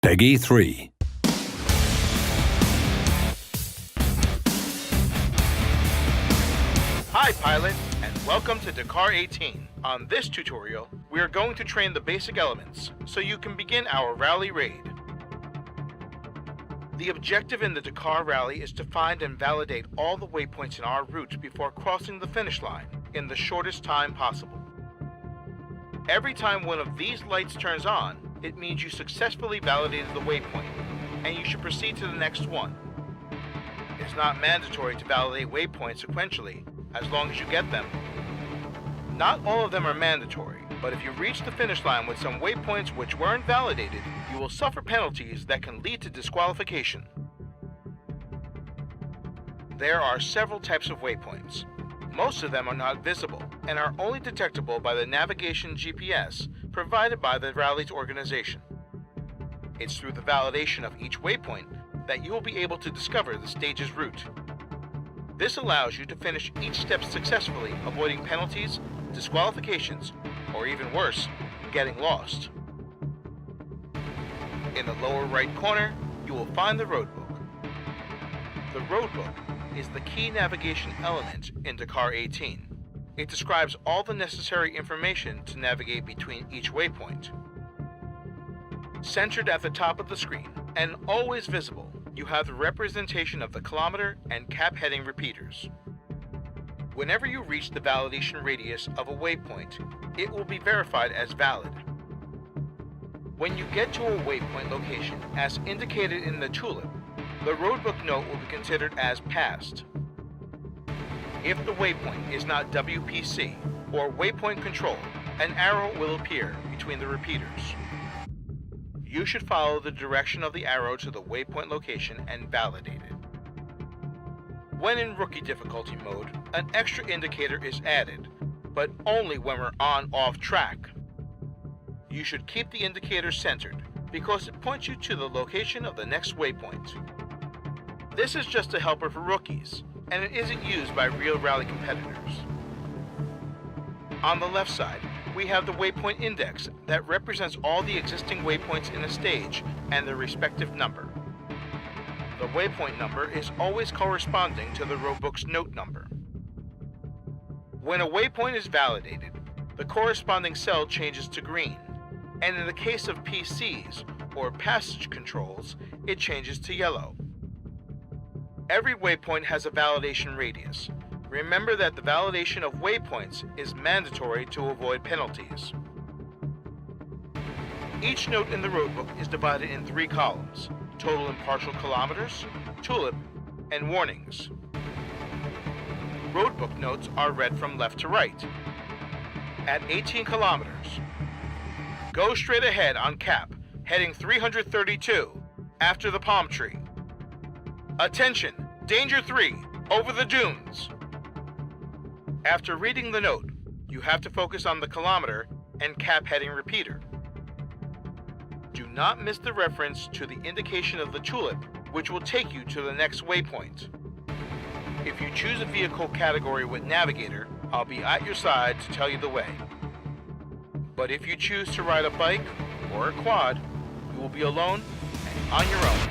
Peggy 3. Hi pilot, and welcome to DAKAR18. On this tutorial, we are going to train the basic elements so you can begin our rally raid. The objective in the Dakar rally is to find and validate all the waypoints in our route before crossing the finish line in the shortest time possible. Every time one of these lights turns on, it means you successfully validated the waypoint, and you should proceed to the next one. It's not mandatory to validate waypoints sequentially, as long as you get them. Not all of them are mandatory, but if you reach the finish line with some waypoints which weren't validated, you will suffer penalties that can lead to disqualification. There are several types of waypoints. Most of them are not visible and are only detectable by the navigation GPS provided by the rally's organization. It's through the validation of each waypoint that you will be able to discover the stage's route. This allows you to finish each step successfully, avoiding penalties, disqualifications, or even worse, getting lost. In the lower right corner, you will find the roadbook. The roadbook is the key navigation element in DAKAR18. It describes all the necessary information to navigate between each waypoint. Centered at the top of the screen, and always visible, you have the representation of the kilometer and cap heading repeaters. Whenever you reach the validation radius of a waypoint, it will be verified as valid. When you get to a waypoint location, as indicated in the tulip, the roadbook note will be considered as passed. If the waypoint is not WPC or waypoint control, an arrow will appear between the repeaters. You should follow the direction of the arrow to the waypoint location and validate it. When in rookie difficulty mode, an extra indicator is added, but only when we're on/off track. You should keep the indicator centered because it points you to the location of the next waypoint. This is just a helper for rookies, and it isn't used by real rally competitors. On the left side, we have the Waypoint Index that represents all the existing waypoints in a stage and their respective number. The waypoint number is always corresponding to the roadbook's note number. When a waypoint is validated, the corresponding cell changes to green, and in the case of PCs, or passage controls, it changes to yellow. Every waypoint has a validation radius. Remember that the validation of waypoints is mandatory to avoid penalties. Each note in the roadbook is divided in 3 columns: total and partial kilometers, tulip, and warnings. Roadbook notes are read from left to right. At 18 kilometers, go straight ahead on cap, heading 332, after the palm tree. Attention, danger 3, over the dunes. After reading the note, you have to focus on the kilometer and cap heading repeater. Do not miss the reference to the indication of the tulip, which will take you to the next waypoint. If you choose a vehicle category with navigator, I'll be at your side to tell you the way. But if you choose to ride a bike or a quad, you will be alone and on your own.